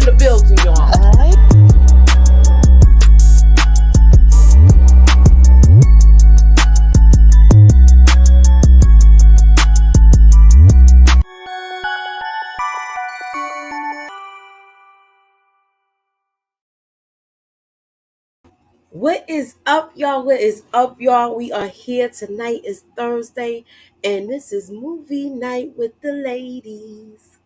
the building, y'all. Hi. What is up, y'all? What is up, y'all? We are here tonight. It's Thursday, and this is movie night with the ladies.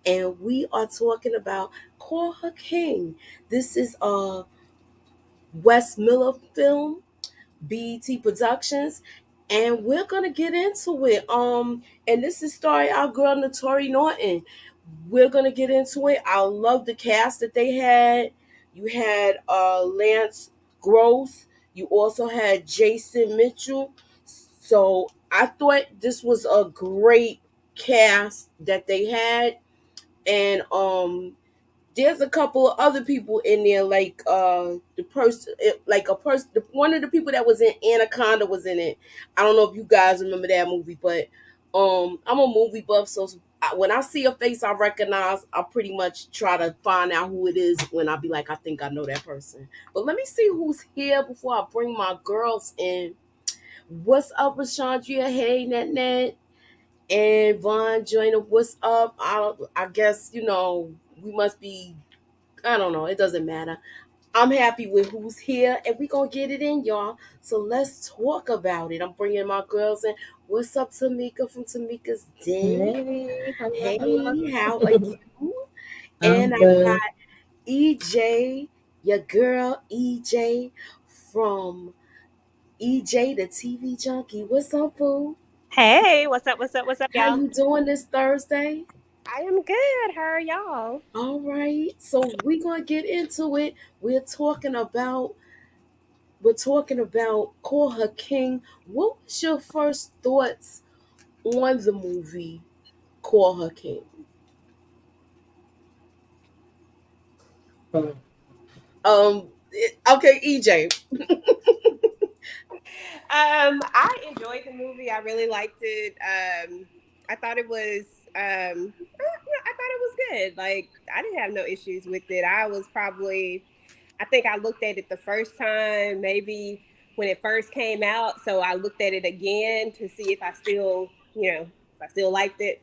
And we are talking about Call Her King. This is a Wes Miller film, BET Productions, and we're gonna get into it. And this is starring our girl Notori Norton. We're gonna get into it. I love the cast that they had. You had Lance Gross. You also had Jason Mitchell. So I thought this was a great cast that they had, and there's a couple of other people in there, like the person, like a person, one of the people that was in Anaconda was in it. I don't know if you guys remember that movie, but I'm a movie buff, so when I see a face I recognize, I pretty much try to find out who it is when I be like, I think I know that person. But let me see who's here before I bring my girls in. What's up, Rashandria? Hey, Net, and Von Joyner. What's up? I guess we must be. I don't know. It doesn't matter. I'm happy with who's here, and we gonna get it in, y'all. So let's talk about it. I'm bringing my girls in. What's up, Tamika from Tamika's Den? Hey, hello, hello. Hey, how are you? And I'm I good. got EJ, your girl EJ from EJ the TV Junkie. What's up, boo? Hey, what's up? What's up? What's up, How y'all? you doing this Thursday? I am good. How are y'all? All right, so we're gonna get into it. We're talking about Call Her King. What was your first thoughts on the movie Call Her King? Mm. Okay, EJ. I enjoyed the movie. I really liked it. I thought it was, I thought it was good. Like I didn't have no issues with it. I think I looked at it the first time, maybe when it first came out. So I looked at it again to see if I still, if I still liked it.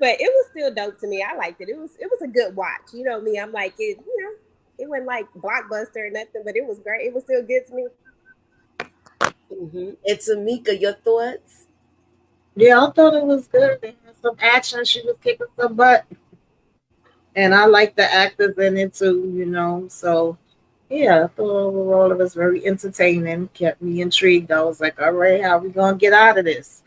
But it was still dope to me. I liked it. It was a good watch. You know me. I'm like it wasn't like blockbuster or nothing, but it was great. It was still good to me. And Tamika, your thoughts? Yeah, I thought it was good. They had some action. She was kicking some butt. And I like the actors in it too. So, yeah, I thought overall it was very entertaining. Kept me intrigued. I was like, all right, how we going to get out of this?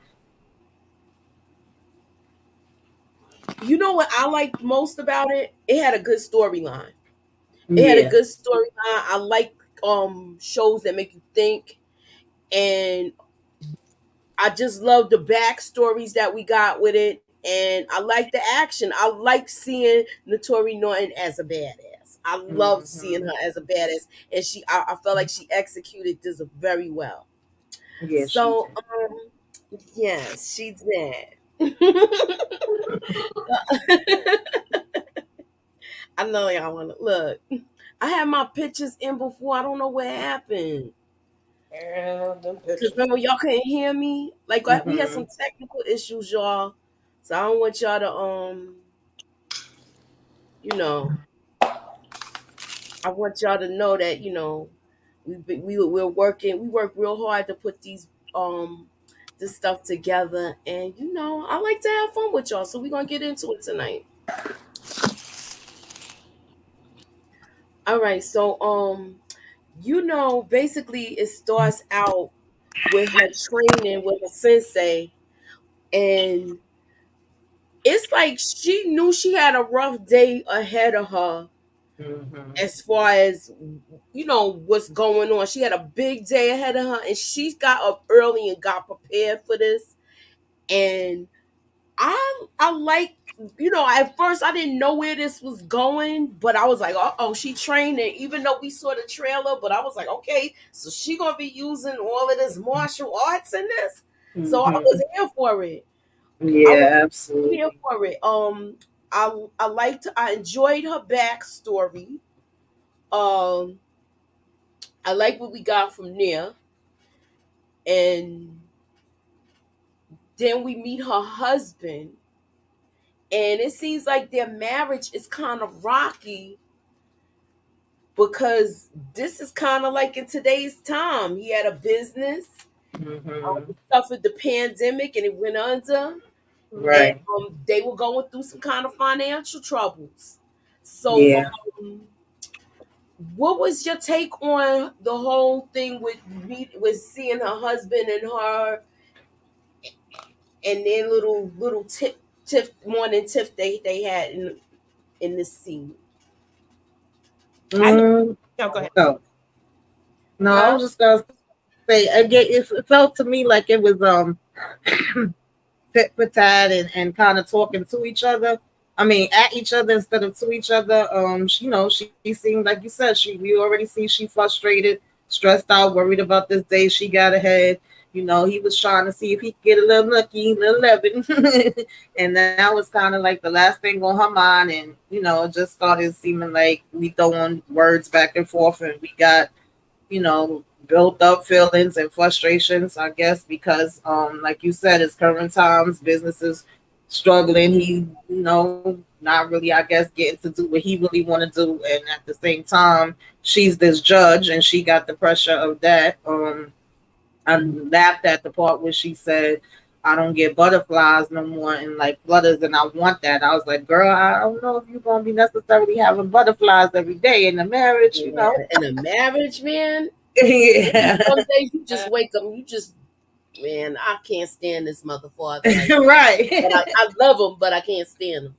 You know what I liked most about it? It had a good storyline. It had a Yeah. good storyline. I like shows that make you think, and I just love the backstories that we got with it, and I like the action. I like seeing Notori Norton as a badass. I love seeing Hmm. her as a badass, and I felt like she executed this very well. Yeah, she So, did. yes, she did. I know y'all want to look. I had my pictures in before. I don't know what happened. Girl, them Cause pictures. remember y'all couldn't hear me. Like we had Hmm. some technical issues, y'all. So I don't want y'all to you know, I want y'all to know that we're working. We work real hard to put this stuff together, and I like to have fun with y'all. So we're gonna get into it tonight. All right. So basically it starts out with her training with a sensei, and it's like she knew she had a rough day ahead of her Hmm. as far as what's going on. She had a big day ahead of her, and she got up early and got prepared for this. And I like, at first I didn't know where this was going, but I was like, oh, she trained it. Even though we saw the trailer, but I was like, okay, so she gonna be using all of this martial arts in this. So I Hmm. was here for it. I was Yeah, here absolutely. for it. I enjoyed her backstory. Um, I like what we got from there, and then we meet her husband, and it seems like their marriage is kind of rocky because this is kind of like in today's time. He had a business, Hmm. he suffered the pandemic, and it went under, and Right. they were going through some kind of financial troubles. So, Yeah. what was your take on the whole thing with seeing her husband and her and their little tiff morning tiff they had in this scene? I know. Mm, No, go ahead. no, no, I Huh? was just gonna say again. It felt to me like it was tit for tat and kind of talking to each other. I mean, at each other instead of to each other. She seemed like you said. We already see she frustrated, stressed out, worried about this day she got ahead. He was trying to see if he could get a little lucky, a little loving, and that was kind of like the last thing on her mind. And it just started seeming like we throwing words back and forth, and we got built up feelings and frustrations, I guess, because like you said, it's current times, businesses struggling. He, not really, I guess, getting to do what he really want to do, and at the same time, she's this judge, and she got the pressure of that. I laughed at the part where she said, I don't get butterflies no more and like flutters, and I want that. I was like, girl, I don't know if you're gonna be necessarily having butterflies every day in the marriage. Yeah, in a marriage, man. Maybe Yeah. some days you just wake up, you just, man, I can't stand this mother father. Like, but Right. I love him, but I can't stand him.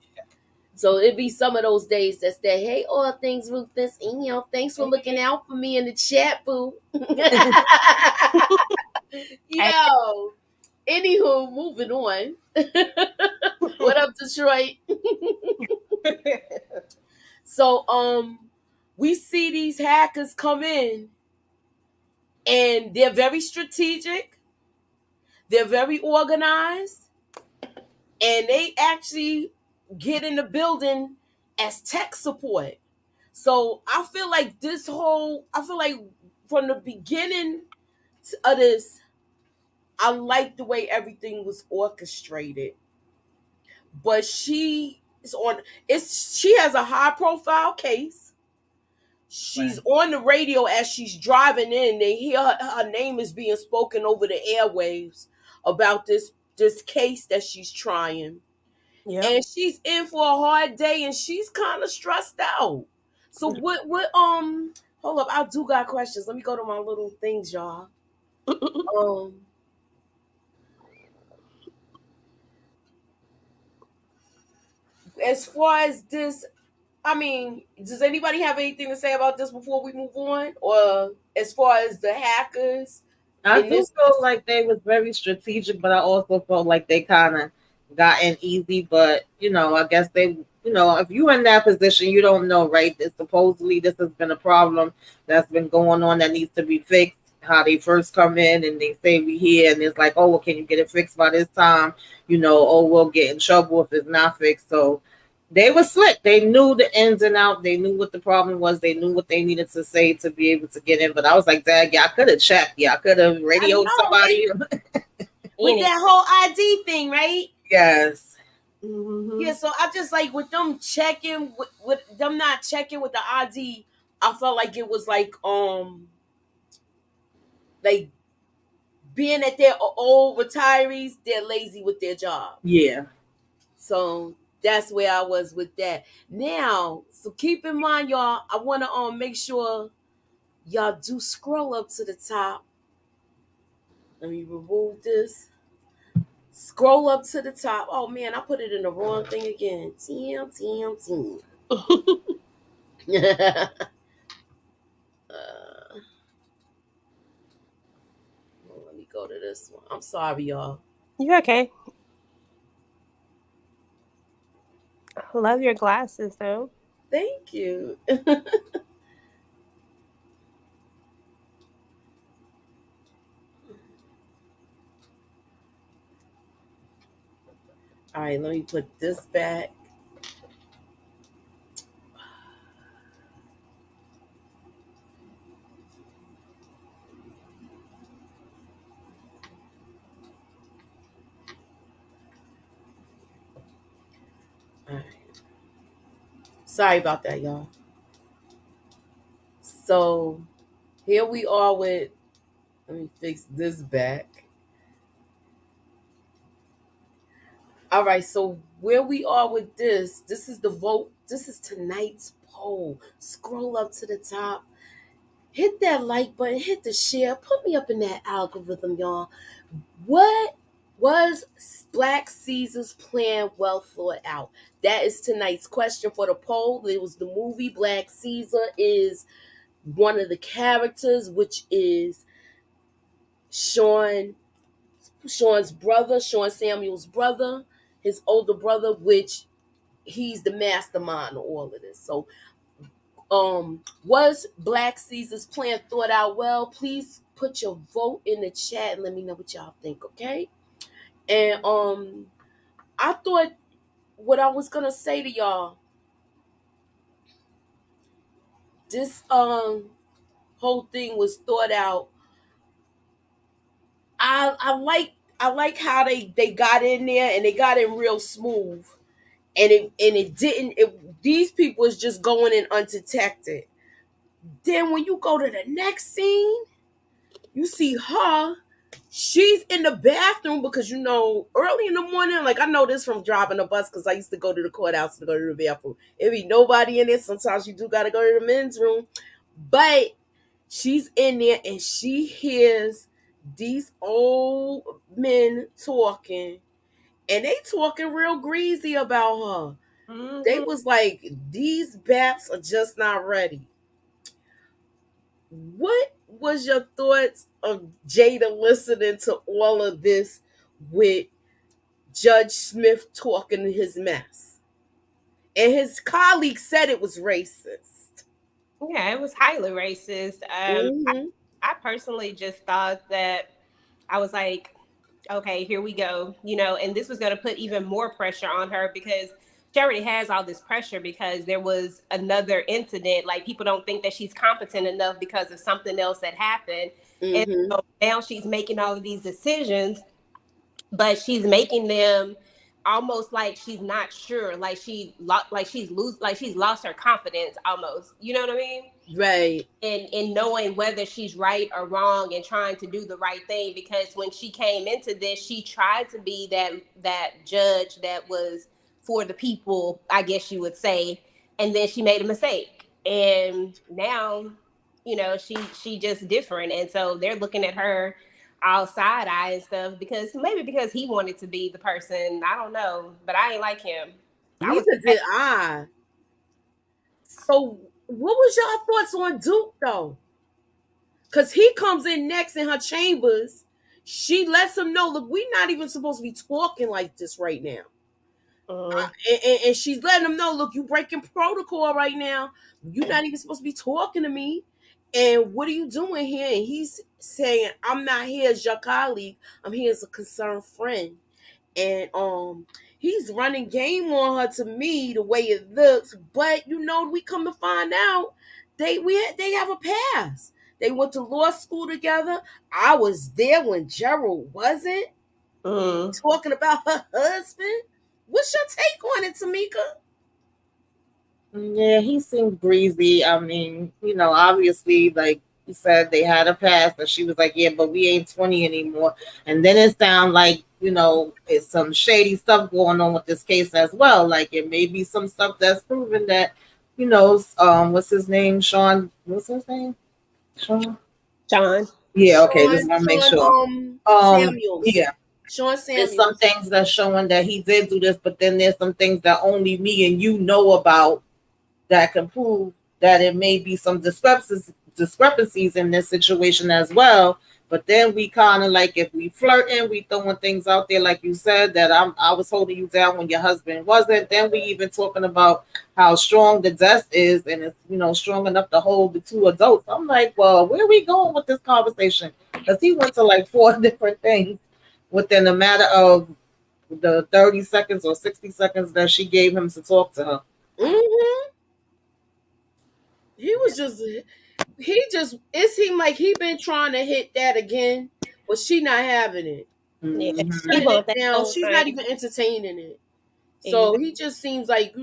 So it'd be some of those days that's that, hey, all things Ruthless, and thanks for looking out for me in the chat, boo. I Yo. Anywho, moving on. What up, Detroit? So we see these hackers come in and they're very strategic, they're very organized, and they actually get in the building as tech support. So I feel like from the beginning of this, I like the way everything was orchestrated. But she has a high profile case. She's Right. on the radio as she's driving in. They hear her name is being spoken over the airwaves about this case that she's trying. Yep. And she's in for a hard day and she's kind of stressed out. So what hold up, I do got questions. Let me go to my little things, y'all. Um as far as this, I mean, does anybody have anything to say about this before we move on? Or as far as the hackers I in do this feel like they was very strategic, but I also felt like they kind of got in easy. But I guess if you in that position, you don't know, right? Supposedly this has been a problem that's been going on that needs to be fixed. How they first come in and they say we here, and it's like, oh, well, can you get it fixed by this time? Oh, we'll get in trouble if it's not fixed. So they were slick. They knew the ins and out. They knew what the problem was. They knew what they needed to say to be able to get in. But I was like, Dad, yeah, I could have checked. Yeah, I could have I radioed know, right? somebody. With Any. that whole ID thing, right? Yes. Yeah, Mm-hmm. so I just like with them checking with them not checking with the ID, I felt like it was like being that they're old retirees, they're lazy with their job. Yeah. So that's where I was with that. Now, so keep in mind, y'all, I wanna make sure y'all do scroll up to the top. Let me remove this. Scroll up to the top. Oh man, I put it in the wrong thing again. Team, team, team. Well, let me go to this one. I'm sorry, y'all. You okay? I love your glasses though. Thank you. All right, let me put this back. All right. Sorry about that, y'all. So here we are with. Let me fix this back. All right. So where we are with this. This is the vote. This is tonight's poll. Scroll up to the top. Hit that like button. Hit the share. Put me up in that algorithm, y'all. What was Black Caesar's plan well thought out? That is tonight's question for the poll. It was the movie Black Caesar is one of the characters, which is Sean Sean's brother, Sean Samuel's brother, his older brother, which he's the mastermind of all of this. So was Black Caesar's plan thought out well? Please put your vote in the chat and let me know what y'all think, okay? And I thought what I was gonna say to y'all, this whole thing was thought out. I like how they got in there and they got in real smooth, and it didn't these people is just going in undetected. Then when you go to the next scene, you see her. She's in the bathroom because early in the morning, like I know this from driving a bus because I used to go to the courthouse to go to the bathroom. It be nobody in there. Sometimes you do gotta go to the men's room. But she's in there and she hears these old men talking, and they talking real greasy about her. They Mm-hmm. was like, these baps are just not ready. What was your thoughts of Jada listening to all of this with Judge Smith talking his mess? And his colleague said it was racist. Yeah, it was highly racist. Mm-hmm. I personally just thought that I was like, okay, here we go, and this was going to put even more pressure on her because she already has all this pressure because there was another incident. Like, people don't think that she's competent enough because of something else that happened. And Mm-hmm. so now she's making all of these decisions, but she's making them almost like she's not sure, like she's lost her confidence almost. You know what I mean? Right. In knowing whether she's right or wrong and trying to do the right thing, because when she came into this she tried to be that judge that was for the people, I guess you would say, and then she made a mistake, and now she just different, and so they're looking at her all side eye and stuff because maybe because he wanted to be the person, I don't know, but I ain't like him. I was Neither did I. So what was y'all thoughts on Duke though? Cause he comes in next in her chambers. She lets him know, look, we're not even supposed to be talking like this right now. mm, And she's letting him know, look, you breaking protocol right now. You're not even supposed to be talking to me. And what are you doing here? And he's saying, I'm not here as your colleague. I'm here as a concerned friend. And he's running game on her to me the way it looks. But we come to find out they have a past. They went to law school together. I was there when Gerald wasn't mm. talking about her husband. What's your take on it, Tamika? Yeah, he seemed breezy. I mean, obviously, like you said, they had a past, and she was like, "Yeah, but we ain't 20 anymore." And then it sounds like it's some shady stuff going on with this case as well. Like it may be some stuff that's proven that, what's his name, Sean? What's his name, Sean? John. Yeah, okay, Sean just want to make Sean sure. Samuels. Yeah, Sean there's some Samuels. things that's showing that he did do this, but then there's some things that only me and you know about that can prove that it may be some discrepancies in this situation as well. But then we kind of like, if we flirting, we throwing things out there like you said that I was holding you down when your husband wasn't. Then we even talking about how strong the desk is, and it's strong enough to hold the two adults. I'm like, well, where are we going with this conversation? Because he went to like four different things within a matter of the 30 seconds or 60 seconds that she gave him to talk to her. Mm-hmm. He was just it seemed like he been trying to hit that again, but she not having it. Yeah, She's Hmm. she shutting it want that down. whole She's not thing. even entertaining it. So Exactly. he just seems like,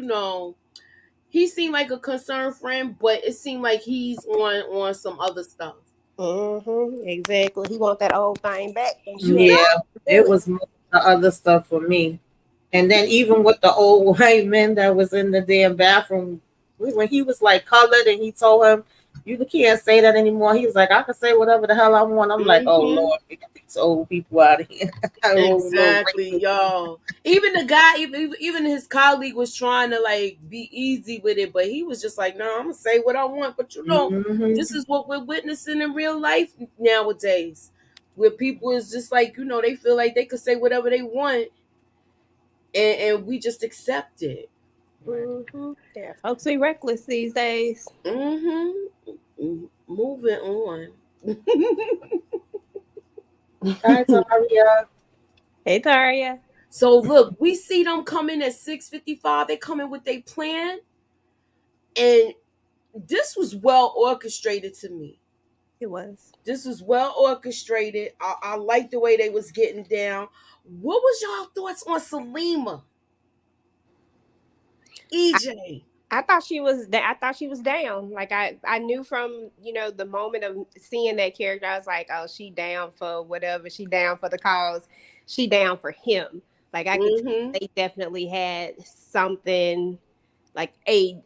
he seemed like a concerned friend, but it seemed like he's on some other stuff. Exactly. He want that old thing back, and she ain't Yeah, feel it it. was more the other stuff for me. And then even with the old white man that was in the damn bathroom, when he was like colored and he told him, "You can't say that anymore." He was like, "I can say whatever the hell I want." I'm like, "Oh Hmm. Lord, get these old people out of here." Old little Exactly, racist people. y'all. Even the guy, even his colleague was trying to like be easy with it, but he was just like, "No, I'm gonna say what I want." But this Hmm. is what we're witnessing in real life nowadays, where people is just like, they feel like they could say whatever they want, and we just accept it. Yeah, folks be reckless these days. Moving on. Hi, Taria. Hey, Taria. So look, we see them coming at 6:55. They coming with their plan, and this was well orchestrated to me. It was. This was well orchestrated. I like the way they was getting down. What was y'all thoughts on Salima? EJ. I thought she was. I thought she was down. Like I knew from the moment of seeing that character, I was like, oh, she down for whatever. She down for the cause. She down for him. Like I could tell Mm-hmm. they definitely had something like a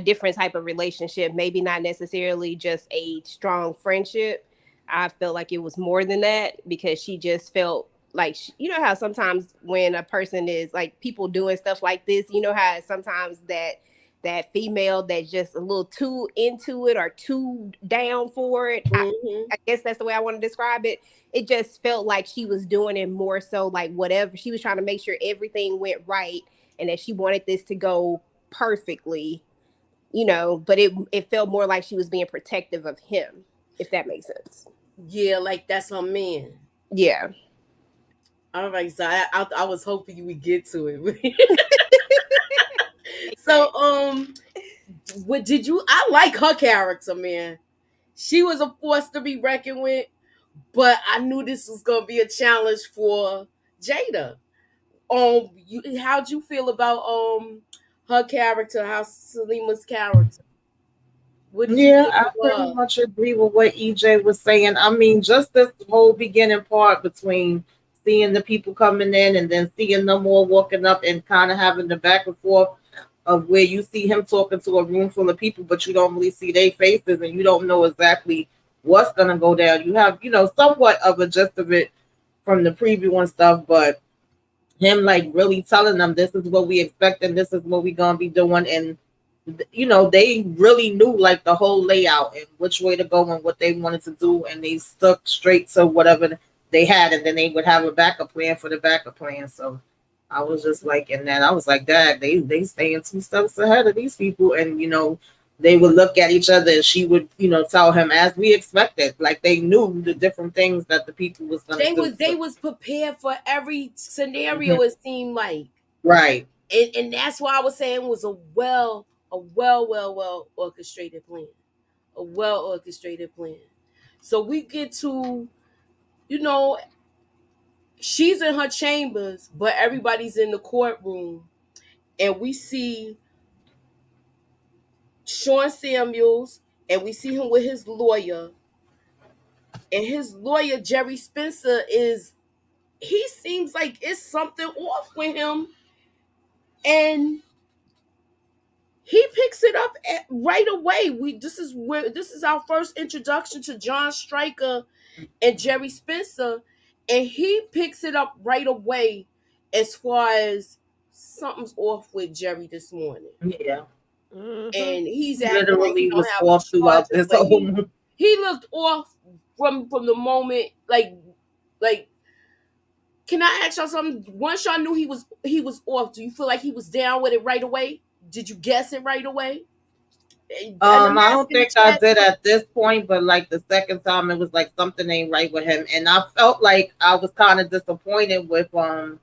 different type of relationship. Maybe not necessarily just a strong friendship. I felt like it was more than that because she just felt like you know how sometimes when a person is like people doing stuff like this, you know how sometimes that female that's just a little too into it or too down for it. Mm-hmm. I guess that's the way I want to describe it. It just felt like she was doing it more so like whatever she was trying to make sure everything went right and that she wanted this to go perfectly, but it felt more like she was being protective of him, if that makes sense. Yeah, like that's her man. Yeah. All right, so I was hoping you would get to it. So Exactly. what did you? I like her character, man. She was a force to be reckoned with, but I knew this was gonna be a challenge for Jada. How'd you feel about her character? How Salima's character? What did you Yeah, think I of pretty her? much agree with what EJ was saying. I mean, just this whole beginning part between seeing the people coming in and then seeing them all walking up and kind of having the back and forth of where you see him talking to a room full of people, but you don't really see their faces and you don't know exactly what's gonna go down. You have, somewhat of a gist of it from the preview and stuff, but him like really telling them this is what we expect and this is what we gonna be doing, and they really knew like the whole layout and which way to go and what they wanted to do, and they stuck straight to whatever they had, and then they would have a backup plan for the backup plan. So I was just like, in that I was like, Dad, they staying 2 steps ahead of these people, and they would look at each other and she would tell him as we expected, like they knew the different things that the people was gonna They do. was they So was prepared for every mhm. scenario. It seemed like, Right. and that's why I was saying it was a well orchestrated plan, a well orchestrated plan. So we get to, you know, she's in her chambers, but everybody's in the courtroom, and we see Sean Samuels, and we see him with his lawyer, and his lawyer Jerry Spencer is. He seems like it's something off with him, and he picks it up right away. This is our first introduction to John Stryker and Jerry Spencer, and he picks it up right away as far as something's off with Jerry this morning, Yeah. Mm-hmm. and he's He acting like he literally don't was have a off throughout charger, this but whole he looked off from the moment like. Can I ask y'all something? Once y'all knew he was off, do you feel like he was down with it right away? Did you guess it right away? And I'm I don't asking the think I chat did too. at this point, but like the second time, it was like something ain't right with him, and I felt like I was kind of disappointed with what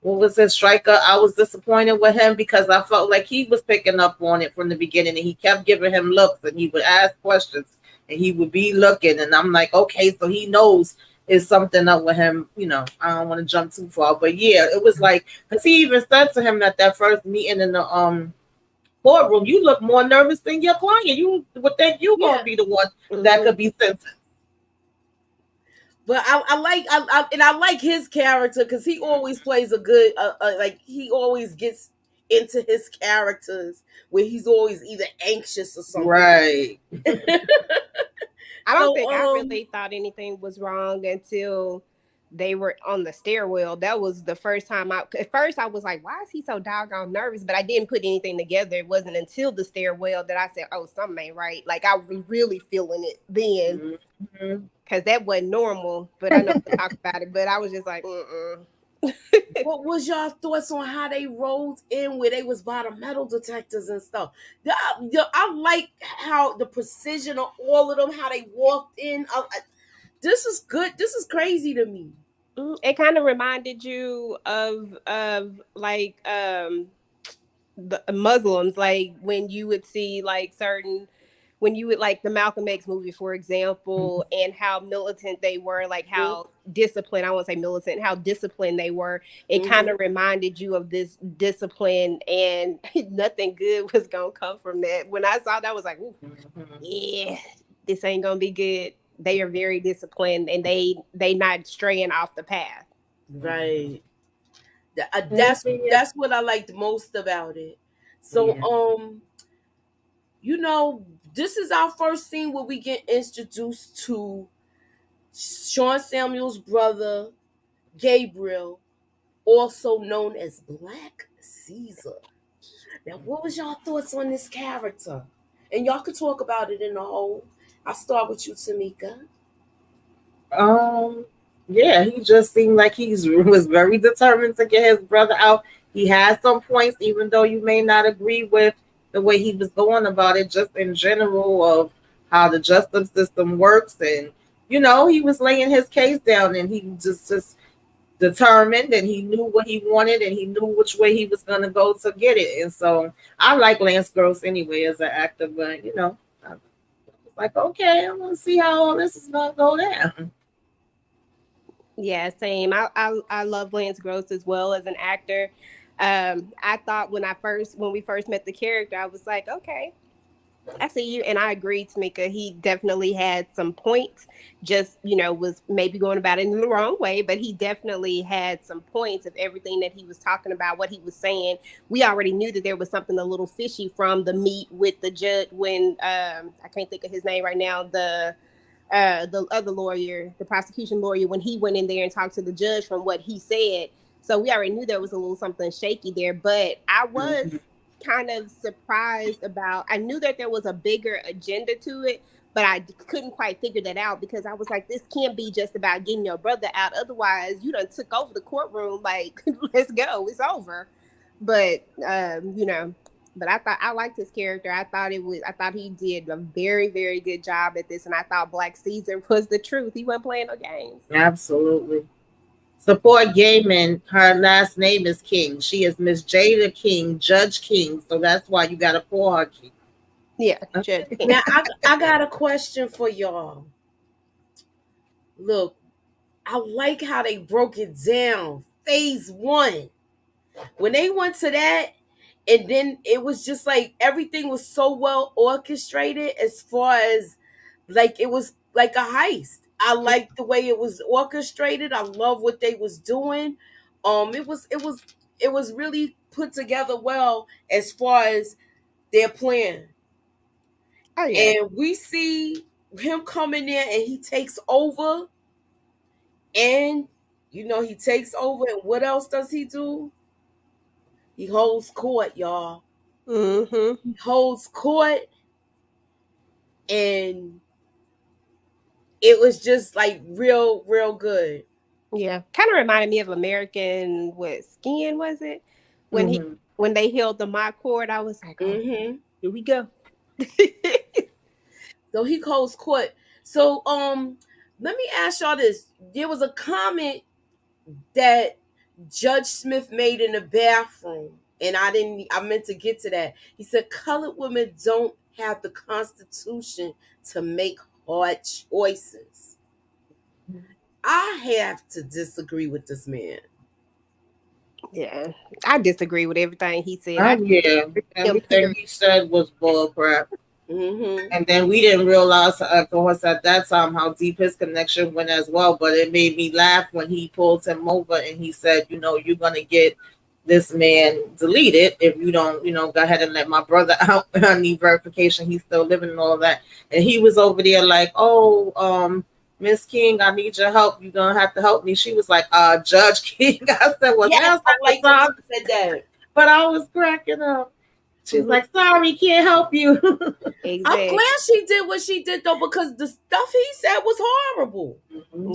was his striker? I was disappointed with him because I felt like he was picking up on it from the beginning, and he kept giving him looks, and he would ask questions, and he would be looking, and I'm like, okay, so he knows is something up with him. I don't want to jump too far, but yeah, it was like because he even said to him at that first meeting in the courtroom, "You look more nervous than your client. You would think you're gonna Yeah. be the one that Hmm. could be sentenced." But I like and I like his character because he always plays a good like he always gets into his characters where he's always either anxious or something. Right. I don't So think I really thought anything was wrong until they were on the stairwell. That was the first time at first I was like, why is he so doggone nervous? But I didn't put anything together. It wasn't until the stairwell that I said, oh, something ain't right. Like I was really feeling it then Mhm. because that wasn't normal. But I know we'll talk about it. But I was just like, mm-mm. what was y'all thoughts on how they rolled in where they was by the metal detectors and stuff? I like how the precision of all of them, how they walked in. This is good. This is crazy to me. It kind of reminded you of like the Muslims, like when you would see like certain when you would like the Malcolm X movie, for example, and how militant they were, like how disciplined, I won't say militant, how disciplined they were. It kind Mm-hmm. of reminded you of this discipline, and nothing good was gonna come from that. When I saw that, I was like, ooh, Mhm. yeah, this ain't gonna be good. They are very disciplined, and they not straying off the path. Right. Mhm. Yeah. That's what I liked most about it. So Yeah. you know, this is our first scene where we get introduced to Sean Samuel's brother, Gabriel, also known as Black Caesar. Now, what was y'all thoughts on this character? And y'all could talk about it in the whole. I'll start with you, Tamika. Um, yeah, he just seemed like he was very determined to get his brother out. He had some points, even though you may not agree with the way he was going about it, just in general of how the justice system works. And he was laying his case down, and he just determined, and he knew what he wanted, and he knew which way he was going to go to get it. And so I like Lance Gross anyway as an actor, but I was like, okay, I want to see how all this is going to go down. Yeah, same. I love Lance Gross as well as an actor. I thought when we first met the character, I was like, okay, I see you, and I agree, Tamika. He definitely had some points. Just was maybe going about it in the wrong way, but he definitely had some points of everything that he was talking about, what he was saying. We already knew that there was something a little fishy from the meet with the judge when I can't think of his name right now. The other lawyer, the prosecution lawyer, when he went in there and talked to the judge from what he said. So we already knew there was a little something shaky there, but I was Mhm. kind of surprised about. I knew that there was a bigger agenda to it, but I couldn't quite figure that out because I was like, this can't be just about getting your brother out. Otherwise, you done took over the courtroom. Like, let's go, it's over. But but I thought I liked his character. I thought he did a very, very good job at this, and I thought Black Caesar was the truth. He wasn't playing no games. Absolutely. Support Gaiman. Her last name is King. She is Miss Jada King, Judge King. So that's why you got to call her King. Yeah, Judge King. Now, I got a question for y'all. Look, I like how they broke it down. Phase one. When they went to that, and then it was just like everything was so well orchestrated as far as like it was like a heist. I liked the way it was orchestrated. I love what they was doing. It was really put together well as far as their plan. Oh yeah. And we see him coming in and he takes over, and he takes over, and what else does he do? He holds court, y'all. Mm-hmm. He holds court, and it was just like real, real good. Yeah, kind of reminded me of American what Skin was it when he Hmm. when they held the mock court. I was like, oh, Hmm. here we go. So he holds court. So let me ask y'all this. There was a comment that Judge Smith made in the bathroom, and I meant to get to that. He said colored women don't have the constitution to make hard choices. I have to disagree with this man. Yeah, I disagree with everything he said. I Yeah, him everything period. he said was bull crap. Mm-hmm. And then we didn't realize, of course, at that time how deep his connection went as well. But it made me laugh when he pulled him over and he said, you're going to get this man deleted if you don't, go ahead and let my brother out. I need verification. He's still living and all that. And he was over there like, oh, Miss King, I need your help. You're going to have to help me. She was like, Judge King. I said, well, Yes, now's I not the like when time. she said that. But I was cracking up. She's Mhm. like, sorry, can't help you. I'm Exactly. glad she did what she did though, because the stuff he said was horrible.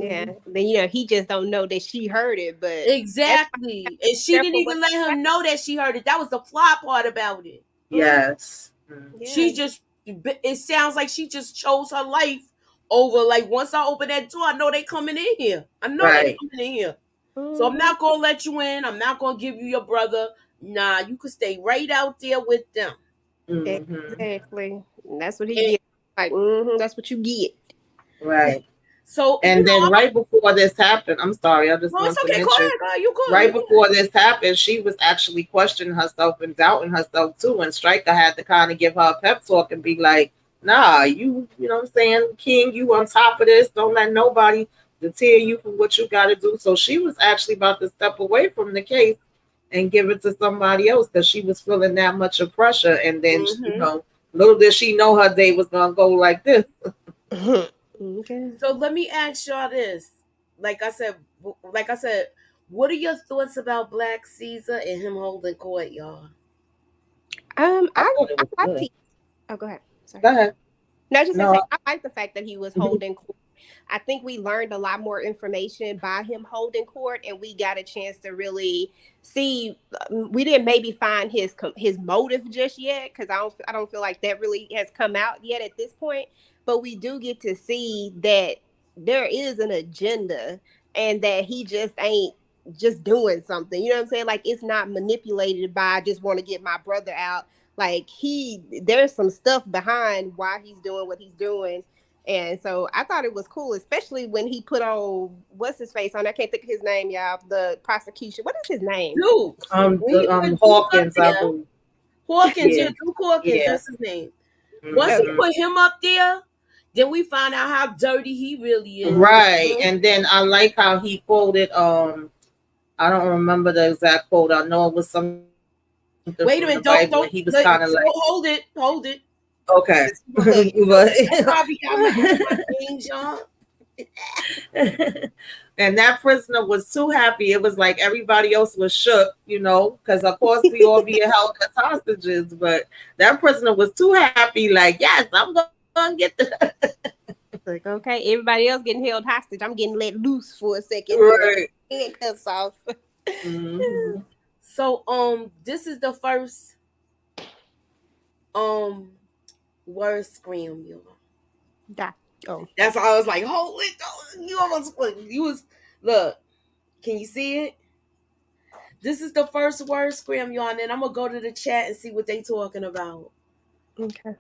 Yeah. Mhm. Then he just don't know that she heard it, but that's why you Exactly. And she gotta be didn't careful what even let you him know that she heard it. That was the fly part about it. say. Mhm. Yes. Mhm. Yeah. She just, it sounds like she just chose her life over, like, once I open that door, I know they coming in here. I know they Right. coming in here. So I'm Mhm. not gonna let you in. I'm not gonna give you your brother. Nah, you could stay right out there with them. Hmm. Exactly. And that's what he And get. Like, that's what you get. Right. so, And then right before this happened, I'm sorry, I just no, it's want to okay. Go mention, ahead, girl. You good? right You good? before this happened, she was actually questioning herself and doubting herself too. And Stryker had to kind of give her a pep talk and be like, nah, you know what I'm saying, King, you on top of this. Don't let nobody deter you from what you got to do. So she was actually about to step away from the case and give it to somebody else because she was feeling that much of pressure. And then, Mm-hmm. little did she know her day was going to go like this. Okay. So let me ask y'all this. Like I said, like I said, what are your thoughts about Black Caesar and him holding court, y'all? I I thought it I was like good. T. Oh, go ahead. Sorry. Go ahead. No, I was just gonna No. say I like the fact that he was holding court. I think we learned a lot more information by him holding court, and we got a chance to really see. We didn't maybe find his motive just yet because I don't feel like that really has come out yet at this point. But we do get to see that there is an agenda, and that he just ain't just doing something. You know what I'm saying? Like it's not manipulated by I just want to get my brother out. Like there's some stuff behind why he's doing what he's doing. And so I thought it was cool, especially when he put on what's his face on. I can't think of his name, y'all. The prosecution. What is his name? Duke. When he put Duke up Hawkins, I there, believe. Hawkins, yeah, Yeah. Duke Hawkins, Yeah. that's his name. Once he Hmm. Okay. put him up there, then we found out how dirty he really is. Right. Mhm. And then I like how he quoted, I don't remember the exact quote. I know it was something from the Bible and he was Wait a kind minute, of like, hold it. okay. Look, But that's why we got my names, y'all. and that prisoner was too happy. It was like everybody else was shook, because of course we all being held as hostages, but that prisoner was too happy, like, yes, I'm gonna get the Like, okay, everybody else getting held hostage. I'm getting let loose for a second here. right. Handcuffs off. Hmm. So this is the first um word scream, y'all. Doc. Oh, That's why I was like, hold it, you almost you was look. Can you see it? This is the first word scrim, y'all, and then I'm gonna go to the chat and see what they talking about. okay.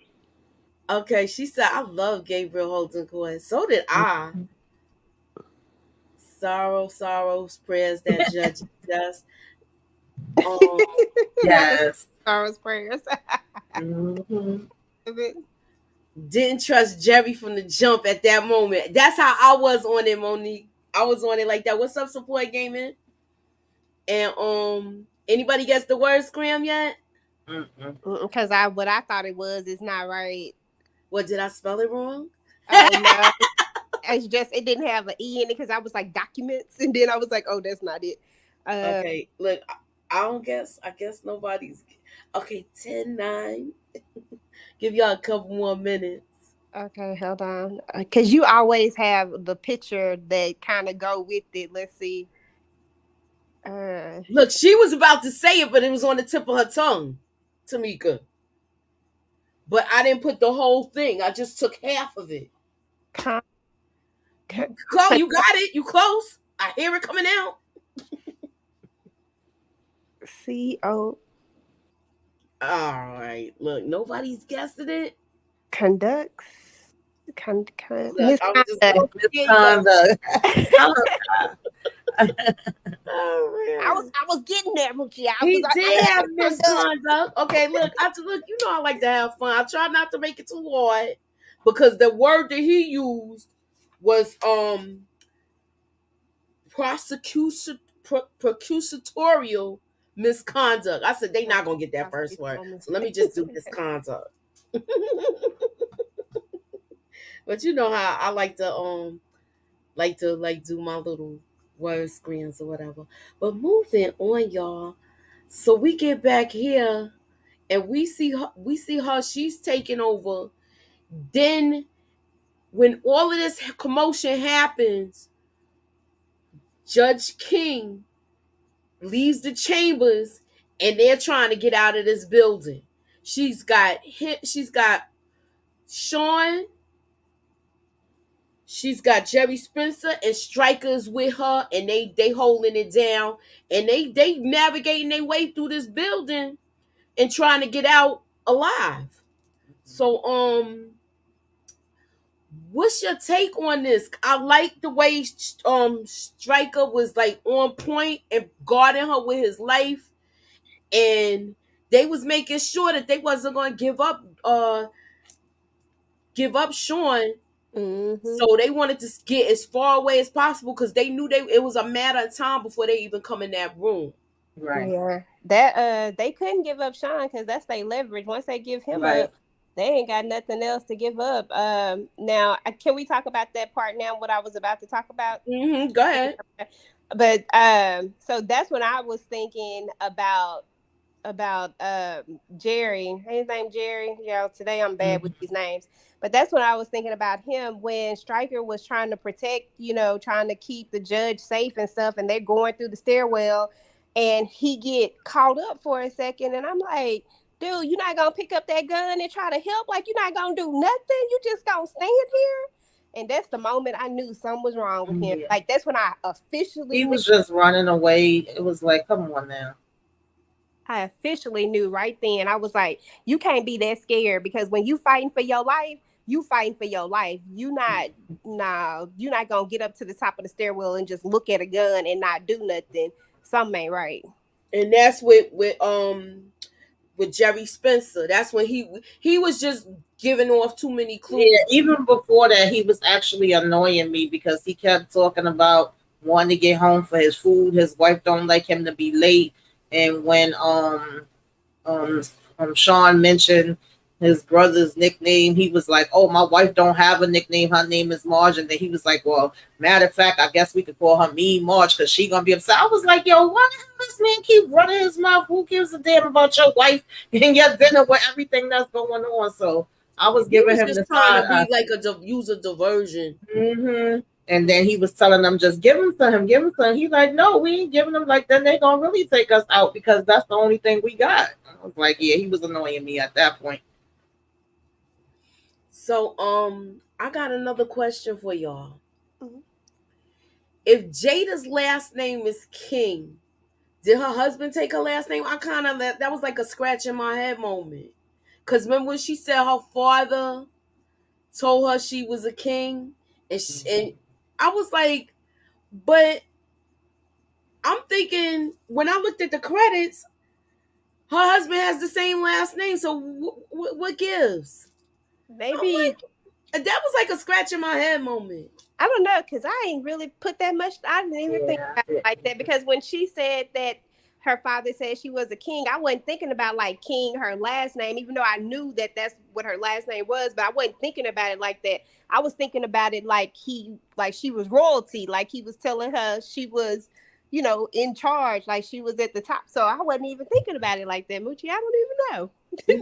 Okay, she said, I love Gabriel Holden Court. So did I. Sorrows, prayers that judge just. Um, Not the Yes. sorrows prayers. Hmm. didn't trust Jerry from the jump at that moment. That's how I was on it, Monique. I was on it like that. What's up, support gaming? And anybody gets the word scram yet? Hmm. Because what I thought it was is not right. What, did I spell it wrong? Oh no. It's just it didn't have an E in it because I was like documents, and then I was like, oh, that's not it. Uh, Okay, look, I don't guess. I guess nobody's. Okay, 10-9. Give y'all a couple more minutes. okay, hold on, because you always have the picture that kind of go with it. Let's see. Uh, Look, she was about to say it, but it was on the tip of her tongue, Tamika. But I didn't put the whole thing. I just took half of it. con, You con, close. You got it. You close. I hear it coming out. CO All right. Look, nobody's guessing it. conducts. Look, I'm just Misconduct. look. Here you go. Misconduct. I Oh man. I was getting there, Moochie. He I did had have misconduct. misconduct. Okay, look, look, you know I like to have fun. I try not to make it too hard because the word that he used was prosecutorial misconduct. I said they not gonna get that first word. So let me just do misconduct. But you know how I like do my little word screens or whatever. But moving on, y'all. So we get back here and we see her she's taking over. Then when all of this commotion happens, Judge King leaves the chambers and they're trying to get out of this building. She's got Sean, she's got Jerry Spencer and Strikers with her, and they holding it down, and they navigating their way through this building and trying to get out alive. So what's your take on this? I like the way Striker was like on point and guarding her with his life, and they was making sure that they wasn't going to give up Sean. Mm-hmm. So they wanted to get as far away as possible because they knew it was a matter of time before they even come in that room. right, Yeah, that they couldn't give up Sean because that's their leverage. Once they give him right. up, they ain't got nothing else to give up. Now can we talk about that part now? What I was about to talk about, Go ahead. but so that's when I was thinking about Jerry. His name Jerry. Yeah, today I'm bad with Mhm. these names. But that's when I was thinking about him when Stryker was trying to protect, trying to keep the judge safe and stuff, and they're going through the stairwell and he get caught up for a second and I'm like, dude, you're not gonna pick up that gun and try to help? Like you're not gonna do nothing? You just gonna stand here? And that's the moment I knew something was wrong with him. Yeah. Like that's when I officially He knew was just running away. It was like, come on now. I officially knew right then. I was like, you can't be that scared because when you fighting for your life, you fighting for your life. You not nah, you not gonna get up to the top of the stairwell and just look at a gun and not do nothing. Something ain't right. And that's with Jerry Spencer. That's when he was just giving off too many Yeah, clues. even before that, he was actually annoying me because he kept talking about wanting to get home for his food. His wife don't like him to be late, and when um, Sean mentioned his brother's nickname, he was like, "Oh, my wife don't have a nickname. Her name is Marge." And then he was like, "Well, matter of fact, I guess we could call her Mean Marge because she gonna be upset." I was like, "Yo, why does this man keep running his mouth? Who gives a damn about your wife and your dinner with everything that's going on?" So I was He giving was him just the trying side to be eye. like use a diversion. And then he was telling them, just give him to him, give him to him. He's like, no, we ain't giving them. Like, then they gonna really take us out because that's the only thing we got. I was like, yeah, he was annoying me at that point. So I got another question for y'all. Mhm. If Jada's last name is King, did her husband take her last name? I kind of that was like a scratch in my head moment. Cause remember when she said her father told her she was a king, and I was like, but I'm thinking when I looked at the credits, her husband has the same last name. So what gives? I'm Maybe like, that was like a scratch in my head moment. I don't know because I ain't really put that much. I didn't even think Yeah, about I it like that didn't. because when she said that her father said she was a king, I wasn't thinking about like King, her last name, even though I knew that that's what her last name was. But I wasn't thinking about it like that. I was thinking about it like like she was royalty, like he was telling her she was, in charge, like she was at the top. So I wasn't even thinking about it like that, Moochie. I don't even know.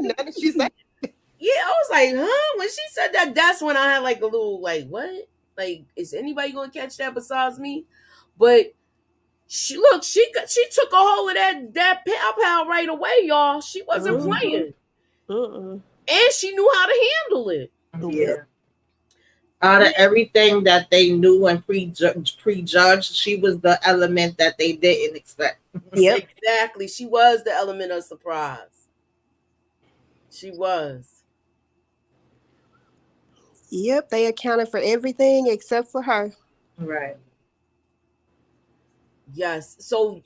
Now that you say, Yeah, I was like, huh? When she said that, that's when I had like a little like, what? Like, is anybody gonna catch that besides me? But she took a hold of that pow pow right away, y'all. She wasn't mm-hmm, playing, mm-mm, and she knew how to handle it. yep, Yeah. Out of Yeah, everything that they knew and prejudged, she was the element that they didn't expect. yep. exactly. She was the element of surprise. She was. Yep, they accounted for everything except for her. Right. Yes. So,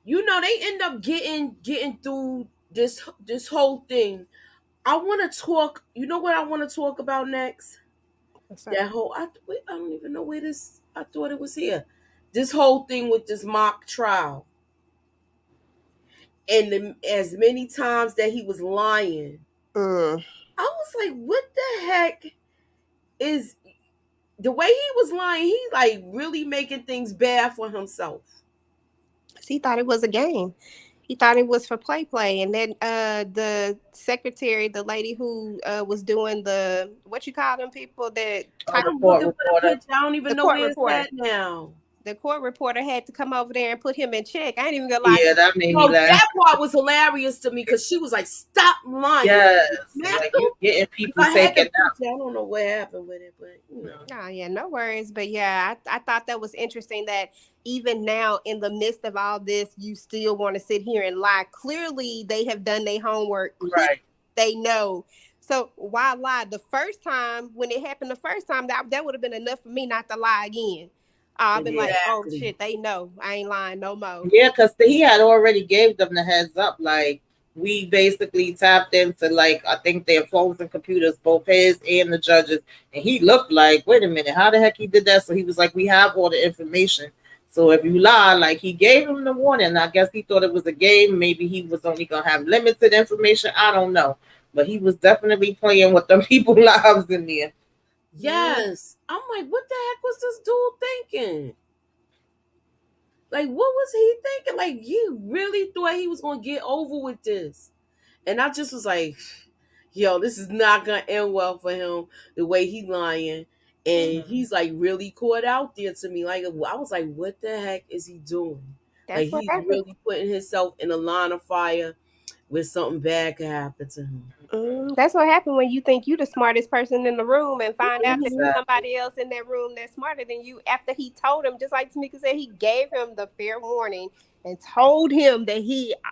they end up getting through this whole thing. I want to talk. You know what I want to talk about next? What's up? That whole wait, I don't even know where this. I thought it was here. This whole thing with this mock trial, and as many times that he was lying, Mm. I was like, what the heck is the way he was lying? He like really making things bad for himself. He thought it was a game. He thought it was for play, and then the secretary, the lady who was doing the what you call them people that Oh, the I'm court looking for the reporter. picture. I don't even the know court where it's reporter. at now. The court reporter had to come over there and put him in check. I ain't even gonna lie Yeah, to that made me No, laugh. that part was hilarious to me because she was like, "Stop lying." Yes, Smacked like him. you getting If people I had the taken picture, I don't know what happened with it, but out. you. Oh yeah, no worries. But yeah, I thought that was interesting that even now in the midst of all this, you still want to sit here and lie. Clearly, they have done their homework. Clearly, Right. they know. So why lie? The first time when it happened, the first time that would have been enough for me not to lie again. I've been like, oh exactly. shit, they know I ain't lying no more. Yeah, because he had already gave them the heads up. Like we basically tapped into like I think their phones and computers, both his and the judges, and he looked like, wait a minute, how the heck he did that? So he was like, we have all the information. So if you lie, like he gave him the warning. I guess he thought it was a game. Maybe he was only gonna have limited information. I don't know, but he was definitely playing with them people lives in there. Mm, Yes, I'm like, what the heck was this dude thinking? Like, what was he thinking? Like, he really thought he was gonna get over with this, and I just was like, yo, this is not gonna end well for him. The way he lying, and Mhm. he's like really caught out there to me. Like, I was like, what the heck is he doing? Like, that's what he's happened. really putting himself in a line of fire where something bad could happen to him. That's what happened when you think you the smartest person in the room and find out that Mhm. Exactly. somebody else in that room that's smarter than you. After he told him, just like Tamika said, he gave him the fair warning and told him that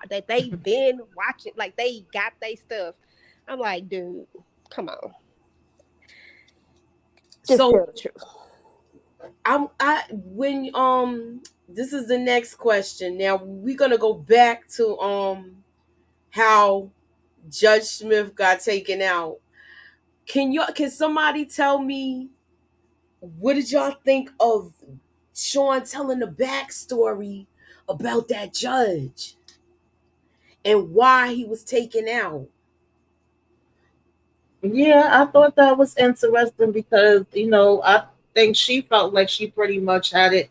that they been watching, like they got they stuff. I'm like, dude, come on, just So tell the truth. I when this is the next question. Now we're gonna go back to how Judge Smith got taken out. Can somebody tell me what did y'all think of Sean telling the backstory about that judge and why he was taken out? Yeah, I thought that was interesting because, I think she felt like she pretty much had it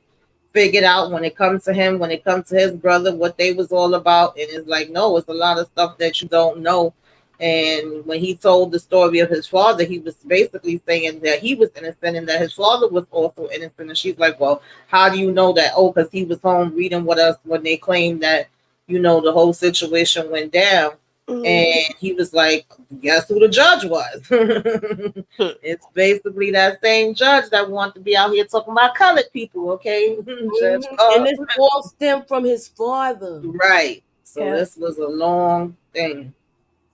figured out when it comes to him, when it comes to his brother, what they was all about. And it's like, no, it's a lot of stuff that you don't know. And when he told the story of his father, he was basically saying that he was innocent and that his father was also innocent. And she's like, well, how do you know that? Oh, because he was home reading with us when they claimed that, the whole situation went down. Mhm. And he was like, guess who the judge was? It's basically that same judge that wanted to be out here talking about colored people, okay? Judge And Carl. this all stemmed from his father. Right. So Yeah. this was a long thing.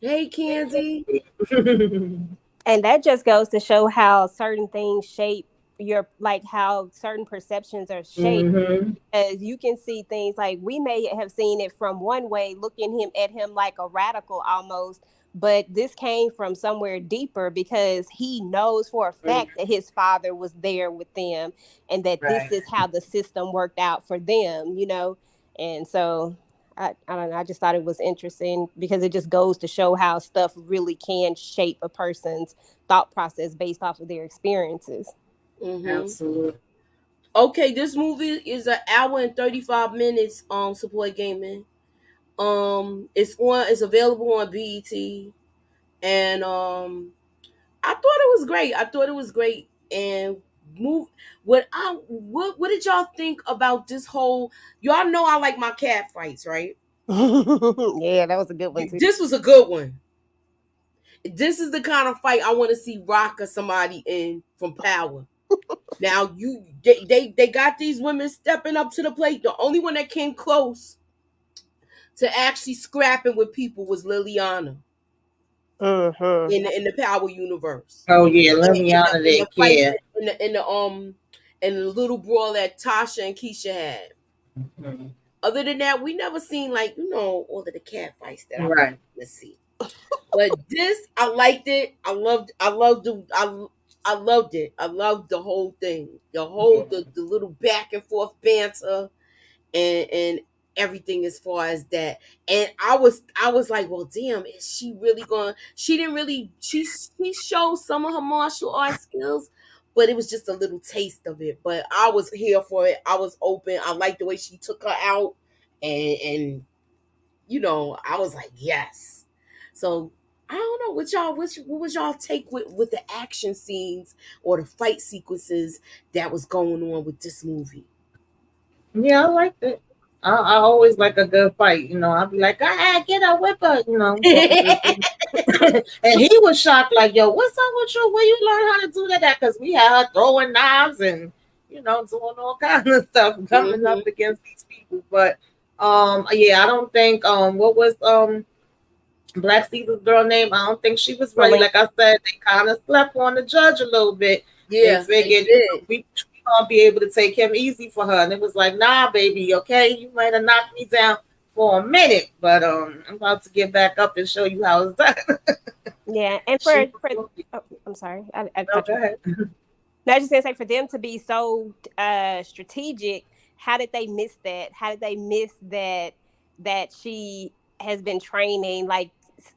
Hey, Candy. And that just goes to show how certain things shape your, like how certain perceptions are shaped, Mm-hmm. as you can see things like we may have seen it from one way, looking him at him like a radical almost, but this came from somewhere deeper because he knows for a fact that his father was there with them and that this Right. is how the system worked out for them. And so I don't know, I just thought it was interesting because it just goes to show how stuff really can shape a person's thought process based off of their experiences. Mm-hmm. Absolutely. Okay, this movie is an hour and 35 minutes. Support gaming. It's available on BET, and I thought it was great. I thought it was great, and move. What did y'all think about this whole? Y'all know I like my cat fights, right? Yeah, that was a good one too. This was a good one. This is the kind of fight I want to see Rock or somebody in from Power. Now they got these women stepping up to the plate. The only one that came close to actually scrapping with people was Liliana. Mm-hmm. in the Power universe. Oh yeah, let me In out the of in there, the fight kid. in the little brawl that Tasha and Keisha had. Mhm. Other than that, we never seen like all of the cat fights that I would Right. want to see. But this, I liked it. I loved it. I loved the whole thing. The little back and forth banter and everything as far as that. And I was like, well, damn, is she really going? She didn't really. She showed some of her martial arts skills, but it was just a little taste of it. But I was here for it. I was open. I liked the way she took her out, and I was like, yes. So I don't know what was y'all take with the action scenes or the fight sequences that was going on with this movie. Yeah, I liked it. I always like a good fight. I'll be like, ah, get a whipper. Talking to the team. And he was shocked, like, yo, what's up with you? Where you learn how to do that? Because we had her throwing knives and, doing all kinds of stuff, coming up Hmm. against these people. But yeah, I don't think what was Black Caesar's girl name. I don't think she was ready. Selena. Like I said, they kind of slept on the judge a little bit. They Yeah, they figured, did. we gonna be able to take him easy for her, and it was like, nah, baby, okay, you might have knocked me down for a minute, but I'm about to get back up and show you how it's done. Yeah, and She for was oh, I'm sorry, I no, cut go you. ahead. No, I was just gonna say for them to be so strategic, how did they miss that? How did they miss that she has been training? Like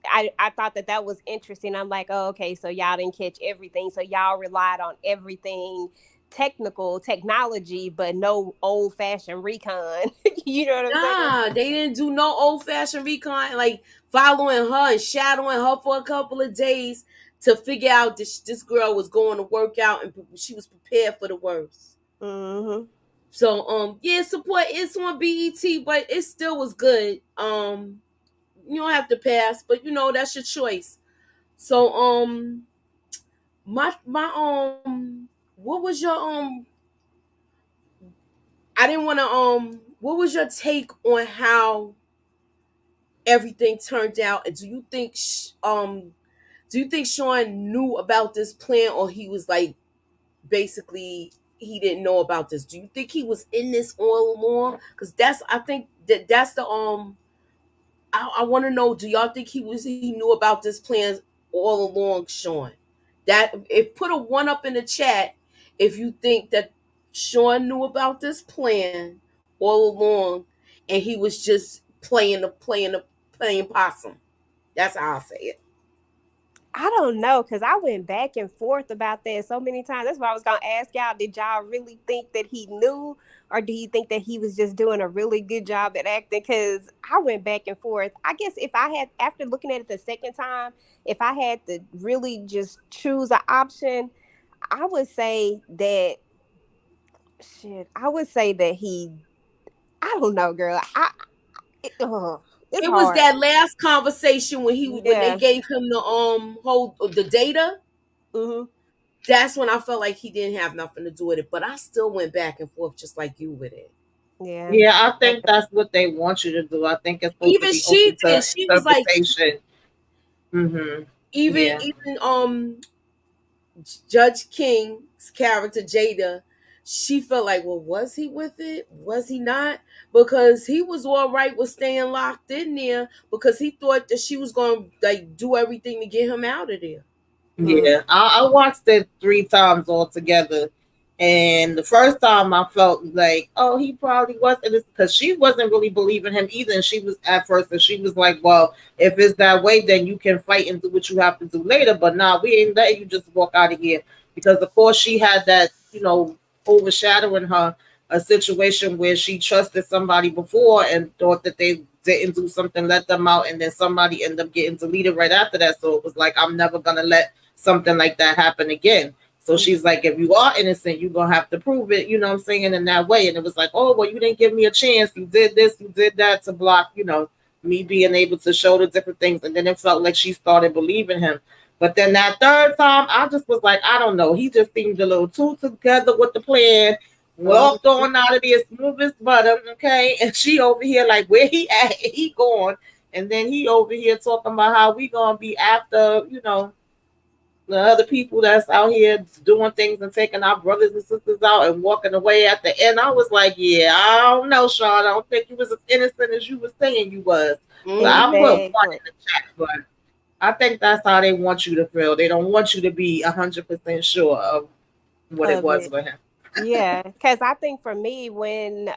I thought that was interesting. I'm like, oh, okay, so y'all didn't catch everything, so y'all relied on everything technical technology, but no old fashioned recon. You know what I'm saying? Nah, they didn't do no old fashioned recon like following her and shadowing her for a couple of days to figure out this girl was going to work out and she was prepared for the worst. Mm-hmm. So yeah, support it's on BET, but it still was good. You don't have to pass, but that's your choice. So my what was your I didn't want to what was your take on how everything turned out, and do you think Sean knew about this plan, or he was like basically he didn't know about this? Do you think he was in this all along? Because I think that's the I want to know, do y'all think he knew about this plan all along, Sean? That if put a one up in the chat if you think that Sean knew about this plan all along and he was just playing possum. That's how I say it. I don't know because I went back and forth about that so many times. That's why I was gonna ask y'all: did y'all really think that he knew, or do you think that he was just doing a really good job at acting? Because I went back and forth. I guess if I had, after looking at it the second time, if I had to really just choose an option, I would say that shit. I would say that he. I don't know, girl. It's It was hard. that last conversation when they Yeah. gave him the whole the data. Hmm. That's when I felt like he didn't have nothing to do with it. But I still went back and forth just like you with it. Yeah. Yeah, I think that's what they want you to do. I think it's supposed to Even be she open did. to She was like, interpretation. Mm-hmm. even Yeah. even Judge King's character Jada, she felt like, well, was he with it? Was he not? Because he was all right with staying locked in there because he thought that she was going to like do everything to get him out of there. Mm. Yeah, I watched it 3 times altogether, and the first time I felt like, oh, he probably was, and it's because she wasn't really believing him either. And she was at first, and she was like, well, if it's that way, then you can fight and do what you have to do later. But nah, we ain't letting you just walk out of here because, of course, she had that, overshadowing her a situation where she trusted somebody before and thought that they didn't do something, let them out, and then somebody ended up getting deleted right after that. So it was like, I'm never gonna let something like that happen again. So she's like, if you are innocent, you're gonna have to prove it, you know what I'm saying, in that way. And it was like, oh, well, you didn't give me a chance. You did this, you did that to block, me being able to show the different things. And then it felt like she started believing him. But then that third time, I just was like, I don't know. He just seemed a little too together with the plan. Mhm. Walked on out of there smooth as butter, okay? And she over here like, where he at? He gone. And then he over here talking about how we gonna be after, the other people that's out here doing things and taking our brothers and sisters out and walking away at the end. I was like, yeah, I don't know, Sean. I don't think you was as innocent as you was saying you was. So I Mm-hmm. put one Exactly. in the chat, but I think that's how they want you to feel. They don't want you to be 100% sure of what it Of was it. for him. Yeah, because I think for me, when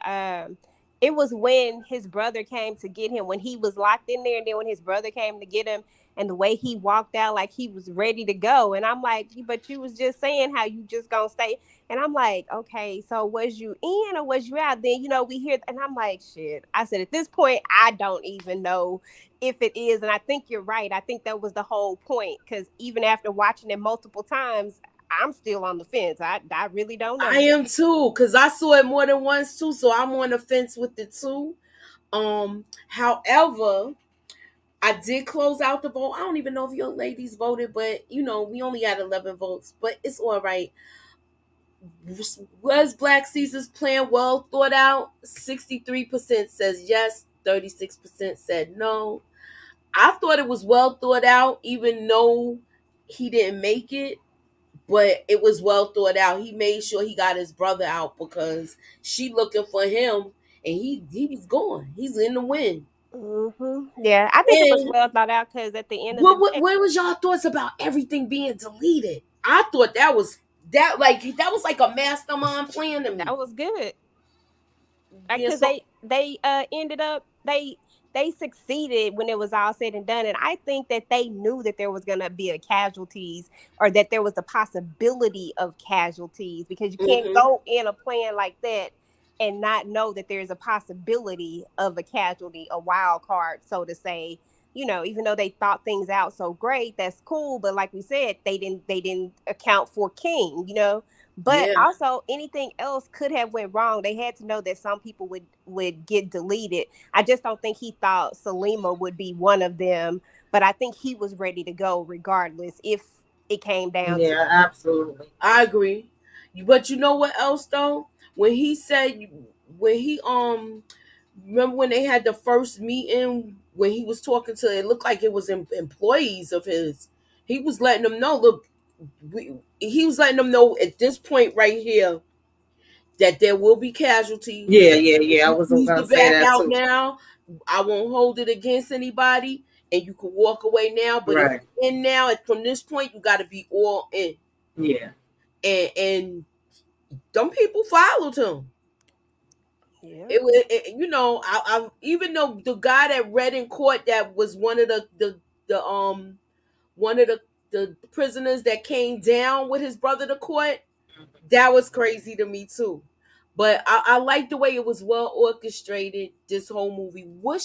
it was when his brother came to get him, when he was locked in there, and then when his brother came to get him, and the way he walked out like he was ready to go, and I'm like, but you was just saying how you just gonna stay, and I'm like, okay, so was you in or was you out? Then we hear, and I'm like, shit. I said at this point, I don't even know if it is, and I think you're right. I think that was the whole point, because even after watching it multiple times, I'm still on the fence. I really don't I know. am too, because I saw it more than once too, so I'm on the fence with it too. However, I did close out the vote. I don't even know if your ladies voted, but we only had 11 votes, but it's all right. Was Black Caesar's plan well thought out? 63% says yes, 36% said no. I thought it was well thought out, even though he didn't make it, but it was well thought out. He made sure he got his brother out because she looking for him, and he was gone. He's in the wind. Yeah, I think it was And well thought out because at the end of the day, what was y'all thoughts about everything being deleted? I thought that was like a mastermind plan to me. that was good. Yeah, Because so they ended up they succeeded when it was all said and done, and I think that they knew that there was going to be a casualties, or that there was a possibility of casualties, because you can't hmm go in a plan like that and not know that there's a possibility of a casualty, a wild card, so to say. Even though they thought things out so great, that's cool, but like we said, they didn't account for King. But yeah, also, anything else could have went wrong. They had to know that some people would get deleted. I just don't think he thought Salima would be one of them, but I think he was ready to go regardless if it came down to. Yeah, absolutely. I agree. But you know what else though? When he said when he remember when they had the first meeting when he was talking to it looked like it was employees of his. He was letting them know, look, he was letting them know at this point right here that there will be casualties. Yeah, yeah, If yeah. I you was choose gonna to say back that out too. now, I won't hold it against anybody, and you can walk away now. But if Right. you're in now, from this point, you got to be all in. Yeah. And them people followed him. Yeah. I even though the guy that read in court that was one of the one of the prisoners that came down with his brother to court, that was crazy to me too. But I like the way it was well orchestrated. This whole movie. What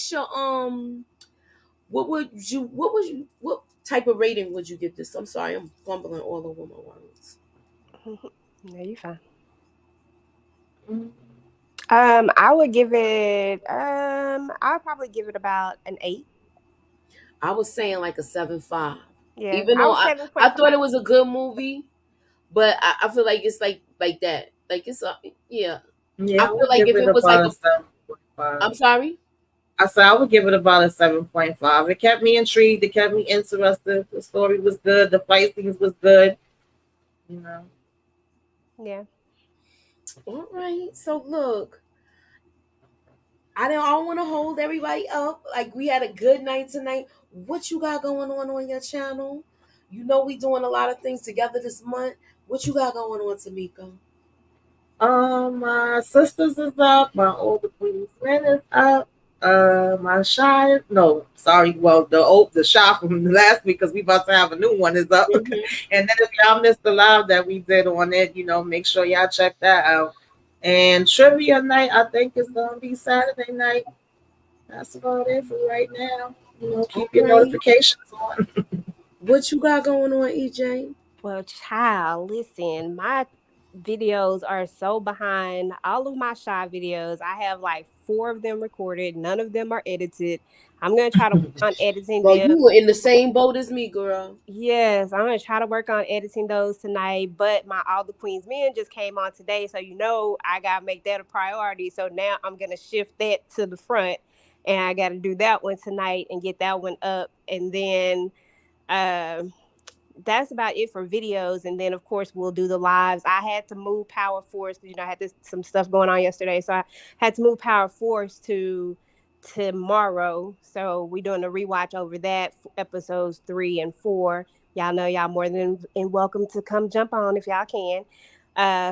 type of rating would you give this? I'm sorry, I'm fumbling all over my words. No, you fine. Mhm. I would give it. I'll probably give it about an 8. I was saying like a 7.5. Yeah, Even I though was I 7.5. thought it was a good movie, but I feel like it's like that. Like it's a yeah. I Yeah, I feel would like give if it it was like about a a 7.5. I'm sorry. I said I would give it about a 7.5. It kept me intrigued. It kept me interested. The story was good. The fight scenes was good. You know. Yeah. All right. So look, I don't want to hold everybody up. Like we had a good night tonight. What you got going on your channel? We doing a lot of things together this month. What you got going on, Tamika? My sisters is up. My older queen's men is up. My shy, no, sorry. Well, the shop from last week because we about to have a new one is up. Mm-hmm. And then if y'all missed the live that we did on it, make sure y'all check that out. And trivia night, I think is gonna be Saturday night. That's about it for right now. All Keep your right. notifications on. What you got going on, EJ? Well, child, listen, my videos are so behind. All of my shy videos, I have like 4 of them recorded. None of them are edited. I'm gonna try to work on editing Well, them. you were in the same boat as me, girl. Yes, I'm gonna try to work on editing those tonight. But my All the Queens Men just came on today, so I gotta make that a priority. So now I'm gonna shift that to the front. and I got to do that one tonight and get that one up, and then. Um, that's about it for videos. And then of course we'll do the lives. I had to move Power Force because I had some stuff going on yesterday, so I had to move Power Force to tomorrow. So we're doing a rewatch over that, episodes 3 and 4. Y'all know y'all more than welcome to come jump on if y'all can.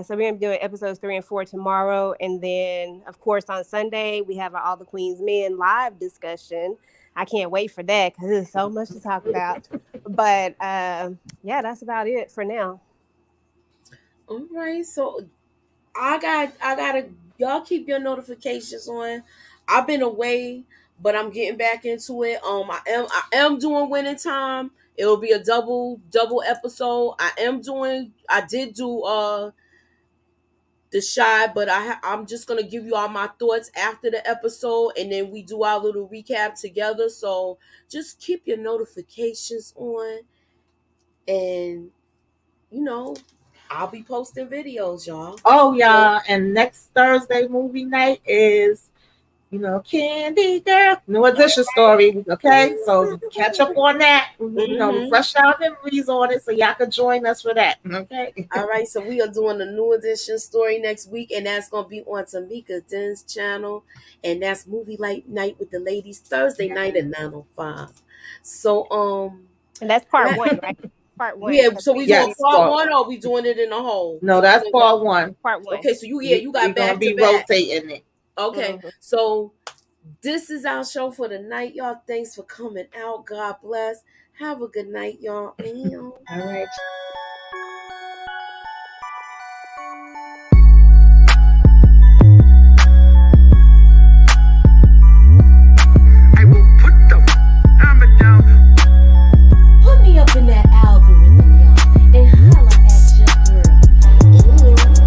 So we're gonna be doing episodes 3 and 4 tomorrow, and then of course on Sunday we have our All the Queen's Men live discussion. I can't wait for that because there's so much to talk about. But yeah, that's about it for now. All right, so I gotta y'all keep your notifications on. I've been away, but I'm getting back into it. I am doing winning time. It'll be a double episode. I did do the shy, but I'm just gonna give you all my thoughts after the episode, and then we do our little recap together. So just keep your notifications on, and you know I'll be posting videos, y'all. Oh, So yeah. And next Thursday movie night is, Candy Girl, New Edition story. Okay. So catch up on that. mm-hmm. Refresh our memories on it so y'all can join us for that. Okay. All right, so we are doing a new edition story next week, and that's gonna be on Tamika Den's channel, and that's movie night with the ladies Thursday night at 9:05. So And that's part that one, right? Part one, yeah, because so we we doing Yes, did part part one, one. or we doing it in a whole? No, So we that's gonna go. part one. part one. Okay, so you We're got going to back to be back. rotating it. Okay, Hmm. so this is our show for the night, y'all. Thanks for coming out. God bless. Have a good night, y'all. All right.